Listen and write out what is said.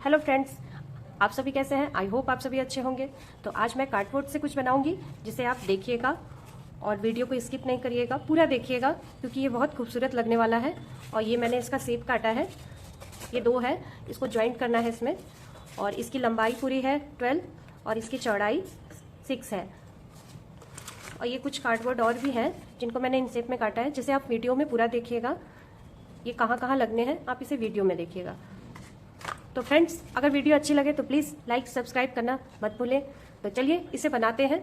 Hello friends, आप सभी कैसे हैं? आई होप आप सभी अच्छे होंगे। तो आज मैं कार्डबोर्ड से कुछ बनाऊंगी जिसे आप देखिएगा और वीडियो को स्किप नहीं करिएगा, पूरा देखिएगा क्योंकि ये बहुत खूबसूरत लगने वाला है। और ये मैंने इसका शेप काटा है, ये 2 है, इसको ज्वाइंट करना है इसमें। और इसकी लंबाई पूरी है 12 और इसकी चौड़ाई 6 है। और ये कुछ कार्डबोर्ड और भी हैं जिनको मैंने इन शेप में काटा है, जिसे आप वीडियो में पूरा देखिएगा। ये कहाँ कहाँ लगने हैं आप इसे वीडियो में देखिएगा। तो फ्रेंड्स, अगर वीडियो अच्छी लगे तो प्लीज़ लाइक सब्सक्राइब करना मत भूलें। तो चलिए इसे बनाते हैं।